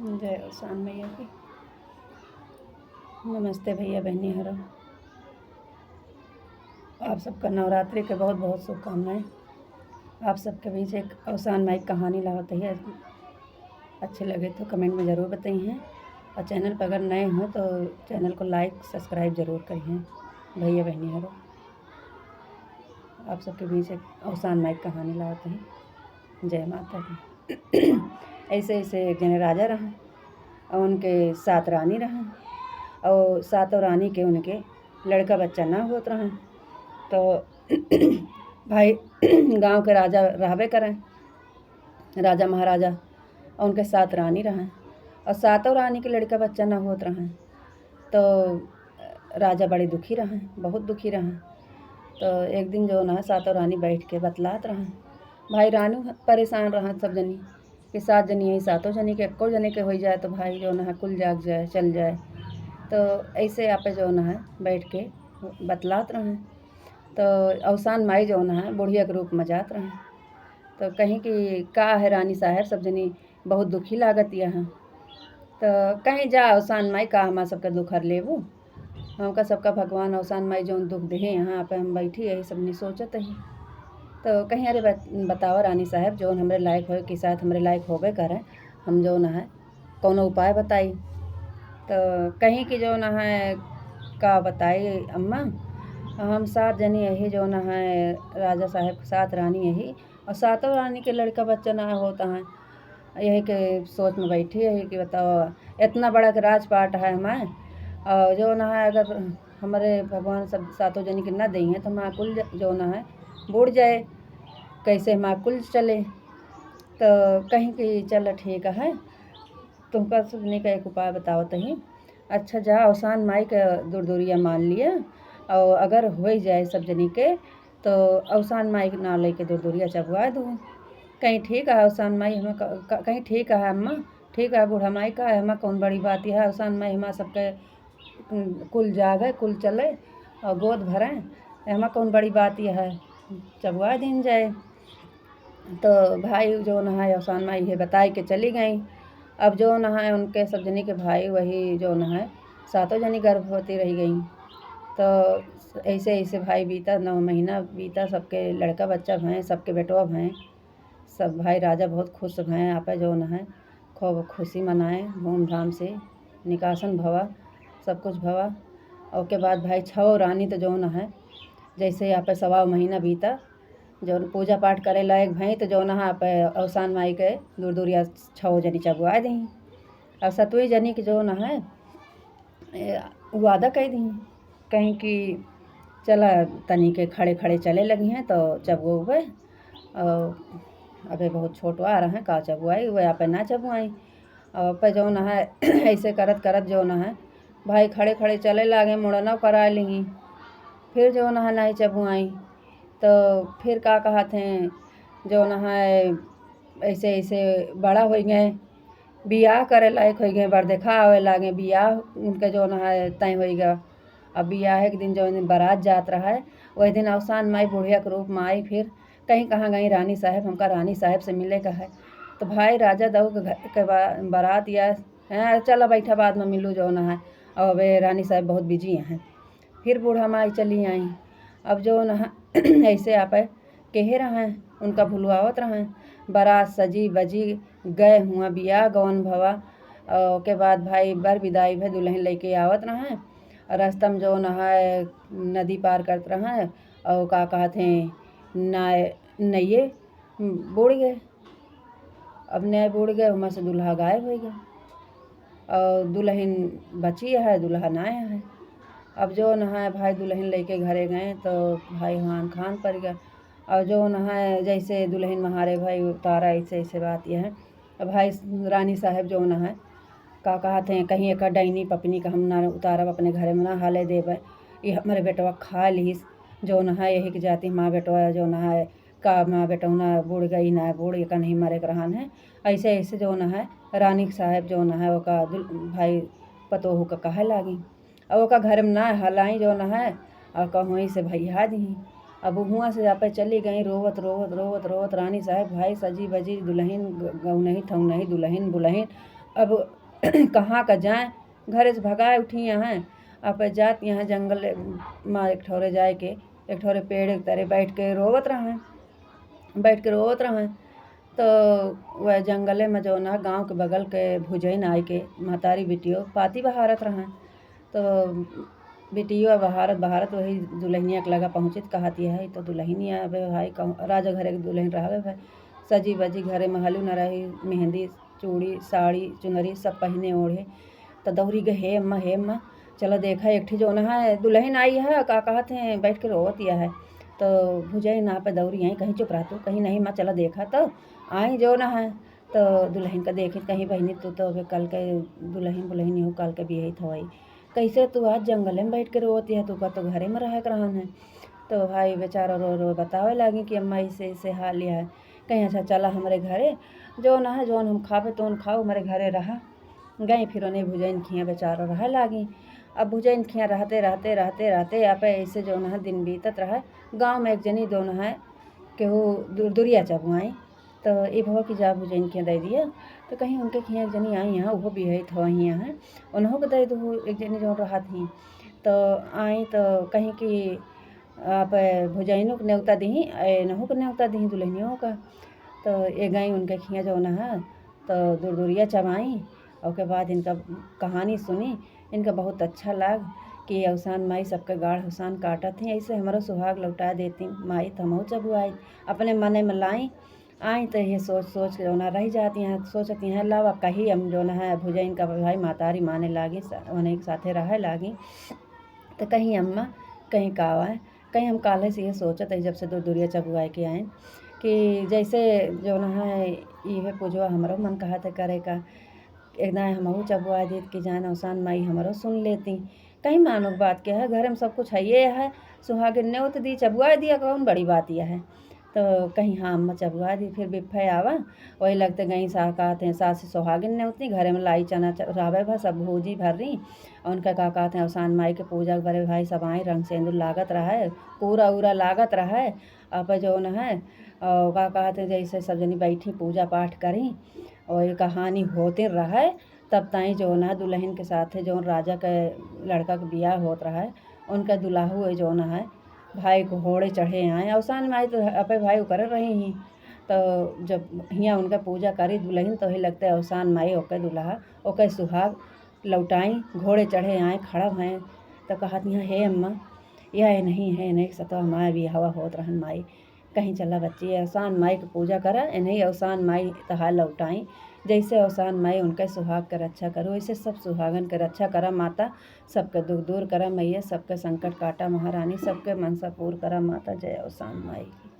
जय उसान मैया की। नमस्ते भैया बहनी हरो। आप सबका नवरात्रि के बहुत बहुत शुभकामनाएं। आप सबके बीच एक अवसान माई कहानी लाते है। अच्छे लगे तो कमेंट में ज़रूर बताइए, और चैनल पर अगर नए हो तो चैनल को लाइक सब्सक्राइब ज़रूर करिए भैया बहनी हरो। आप सबके बीच एक अवसान माई कहानी लाते हैं। जय माता दी। ऐसे ऐसे एक जने राजा रहा और उनके 7 रानी रहा, और 7 रानी के उनके लड़का बच्चा ना होत रहा। तो भाई गांव के राजा रहबे करें, राजा महाराजा, और उनके 7 रानी रहा, और 7 रानी के लड़का बच्चा ना होत रहा। तो राजा बड़े दुखी रहा, बहुत दुखी रहा। तो एक दिन जो ना 7 रानी बैठ के बतलात रहा। भाई रानी परेशान रहा सब जनी कि 7 जनी है, 7 जनी के एको जने के हो जाए तो भाई जो ना कुल जाग जाए, चल जाए। तो ऐसे आप जो ना है बैठ के बतलात रहे। तो अवसान माई जो ना है बुढ़िया के रूप में जात रहे। तो कहीं कि का है रानी साहब, सब जनी बहुत दुखी लागत यहाँ। तो कहीं जा अवसान माई का हमारा सबका दुख हर लेबू, हमका सबका भगवान अवसान माई जो दुख दे यहाँ पे हम बैठी यही सब नहीं सोचत ही। तो कहीं अरे बताओ रानी साहब जो हमरे लायक हो कि साथ हमरे लायक होबे करे, हम जो ना है कौनो उपाय बताई। तो कहीं कि जो ना है का बताई अम्मा, हम 7 जनी यही जो ना है राजा साहब के 7 रानी यही, और 7 रानी के लड़का बच्चा ना होता है। यही के सोच में बैठी यही कि बताओ इतना बड़ा के राजपाट है हमारे, और जो ना है अगर हमारे भगवान सब 7 जनी के ना दी हैं तो हमारा कुल जो ना है बुढ़ जाए, कैसे हमारा कुल चले। तो कहीं कि चल ठीक है, तुमका सुनने का एक उपाय बताओ तही। अच्छा जा अवसान माई के दूरिया मान लिया, और अगर हो जाए सब जनी के तो अवसान माई के ना ले के दूरिया चबवा दूँ। कहीं ठीक है अवसान माई हमें कहीं ठीक है अम्मा, ठीक है बूढ़ा माई का हमें कौन बड़ी बात है। अवसान माई हमारा सबके कुल जागे, कुल चले और गोद भरें, हमें कौन बड़ी बात यह है, चबवा दिन जाए। तो भाई जो ना है अवसान माई ये बताई के चली गई। अब जो ना है उनके सब जनी के भाई वही जो ना है 7 जनी गर्भवती रह गई। तो ऐसे ऐसे भाई बीता 9 महीना बीता, सबके लड़का बच्चा भैं, सबके बेटवा भैं, सब भाई राजा बहुत खुश भैं। आप जो ना है खूब खुशी मनाएं धूमधाम से, निकासन भवा, सब कुछ भवा। और के बाद भाई 6 रानी तो जो ना है जैसे यहाँ पे 1.25 महीना बीता, जो पूजा पाठ करे लायक भई तो जो ना पे अवसान माई के दूरिया 6 जनी चबुआ दी। और 7वीं जनी के जो ना है वादा कह दी कहीं कि चला तनी के खड़े खड़े चले लगी हैं तो चबुआ हुए। और अबे बहुत छोटवा आ रहे हैं का चबुआई वह यहाँ पे ना चबुआई। और पे जो ना है ऐसे करत करत जो ना है भाई खड़े खड़े चले लागे, मुड़ना करा ली, फिर जो ना है नहीं चबुआई। तो फिर का कहते हैं जो ना है ऐसे ऐसे बड़ा हो गए, बियाह करे लायक हो गए, बड़ देखा आवे लागे, बियाह उनके जो ना है तय हो गया। अब बियाह के दिन जो दिन बारात जात रहा है वही दिन अवसान माई बुढ़िया के रूप में आई। फिर कहीं कहाँ गई रानी साहब, हमका रानी साहब से मिले का है। तो भाई राजा दऊ के घर के बारात या हैं, चला बैठा बाद में मिलूँ जो ना है। और वे रानी साहब बहुत बिजी हैं। फिर बूढ़ा माई चली आई। अब जो ना ऐसे आप कहे रहे उनका भुलवावत रहे, बारात सजी बजी गए हुआ, बियाह गौन भवा। और के बाद भाई बर विदाई भे दुल्हन लेके आवत रहे, और रास्ता में जो ना है नदी पार करते रहे, और का कहते नये बुड़ गए। अब नए बुड़ गए वहाँ से दूल्हा गायब हो गया, और दुल्हन बची है, दूल्हा ना आया है। अब जो ना है भाई दुल्हन लेके घरे गए तो भाई हान खान पड़ गया। और जो ना है जैसे दुल्हन महारे भाई उतारा, ऐसे ऐसे बात यह है। अब भाई रानी साहब जो ना है का कहते हैं कहीं एक डैनी पपनी का हम ना उतारब अपने घरे में ना हाले देवे, ये हमारे बेटवा खा लीस जो ना है यही की जाती माँ बेटवा जो ना है का माँ बेटौना बुड़ गई ना बुड़ का नहीं मरे के रहन है। ऐसे ऐसे जो ना है रानी साहब जो ना है वो का भाई पतोहू का कहे लागी, और वो का घर में ना हलाई जो ना है, और कहूँ से भैया दी। अब हुआ से यहाँ पे चली गई रोवत रोवत रोवत रोवत रानी साहब भाई सजी बजी दुल्हन गऊ नहीं थऊ नहीं दुल्हन बुलहन अब कहाँ का जाए, घरे से भगाए उठी यहाँ। अब जात यहाँ जंगल में एक ठोरे जाए के एक ठोरे पेड़ के तरे बैठ के रोवत रहें। तो वह जंगले में जो ना गांव के बगल के भुजैन आए के महतारी बिटियो पाती बहारत रहें। तो बिटियो बहारत वही दुल्हनिया के लगा पहुँचित कहती है तो दुल्हनिया अब भाई राजा घरे के दुल्हन रहे भाई सजी बजी घरे में हलू न रही, मेहंदी चूड़ी साड़ी चुनरी सब पहने ओढ़े। तो दौरी गए हे अम्मा चलो देखा एक ठे जो न है दुल्हन आई है का कहते हैं बैठ के रोवत यह है। तो भुजई ना पे दौरी आई, कहीं चुप रहा तू, कहीं नहीं माँ चलो देखा तो आई जो न है। तो दुल्हन का देखे कहीं बहनी तू तो अभी कल के दुल्हन हो कल के बियही थोई, कैसे तू आज जंगल में बैठ के रोवती है, तू का तो घरे में रह कर रहन है। तो भाई बेचारा रो रो बतावे लगी कि अम्मा ऐसे हाल यह है। कहीं अच्छा चला हमारे घरे जो न है जोन हम खावे तो खाओ हमारे घरे रहा। गई फिर उन्हें भुजैन खियाँ बेचारा रह लागी। अब भुजैन खियाँ रहते आप ऐसे जो है दिन बीतत रहा। गाँव में एक जनी दोनों है केहू दुरिया चबुआई। तो ये भव की जा भुजैन खियाँ दे दिया। तो कहीं उनके खियाँ एक जनी आई यहाँ वो भी है थो यहाँ उन्हों को दे दो एक जनी जो रहा थी। तो आई तो कहीं कि आप भुजैनों को न्योता दी नहू को न्योता दी दुल्हनियों का। तो ये गई उनके खियाँ जो न है तो दुरिया चबाई और के बाद इनका कहानी सुनी। इनका बहुत अच्छा लग कि अवसान माई सबके गाढ़ हुसान काटत थी, ऐसे हमारा सुहाग लौटा देती माई तमहु चबुआई अपने मने में लाई। आई तो ये सोच जो ना रह जाती हैं, सोचती हैं लावा कहीं हम जो है भुजैन का भाई मातारी माने लागी उन्हें साथे रहे लागी। तो कहीं अम्मा कहीं कावा है, कहीं हम काले से ये सोचते जब से दुरिया चबुआई के आए कि जैसे जो न है ये पूजवा हमारो मन कहा था करे का एकदम हमहू चबुआ दी कि जान अवसान माई हमारो सुन लेती। कहीं मानो बात क्या है, घर में सब कुछ है ये है, सुहागिन न्योत दी चबुआ दिया कौन बड़ी बात यह है। तो कहीं हाँ अम्मा चबुआ दी फिर बिफे आवा वही लगते गई सा कहते हैं सास सुहागिन न्योतनी घरे में लाई चना रावे भा सब भूजी भर रही। और उनका का कहते हैं अवसान माई के पूजा बड़े भाई सब आए रंग सिंदूर लागत रहा है पूरा उरा लागत रहा है। आप जो न है और का कहते हैं जैसे सब जनी बैठी पूजा पाठ करी और ये कहानी होते रहा है। तब ताई जो न दुल्हन के साथ जो राजा के लड़का के बियाह होत रहा है उनका दुल्हा जो न है भाई को घोड़े चढ़े आए अवसान माई तो अपे भाई कर रही ही। तो जब हियाँ उनका पूजा करी दुल्हन तो ही लगता है अवसान माई ओके दुल्हा ओके सुहाग लौटाई घोड़े चढ़े आए खड़ा हैं। तो कहती हैं हे अम्मा यह नहीं सतो हमारा भी हवा होत रहन माई कहीं चला बच्ची अवसान माई की पूजा करा इन्हें अवसान माई तहार लौटाई। जैसे अवसान माई उनके सुहाग का रक्षा करो वैसे सब सुहागन के रक्षा करा माता, सबके दुख दूर करा मैया, सबके संकट काटा महारानी, सबके मनसा पूर करा माता। जय अवसान माई की।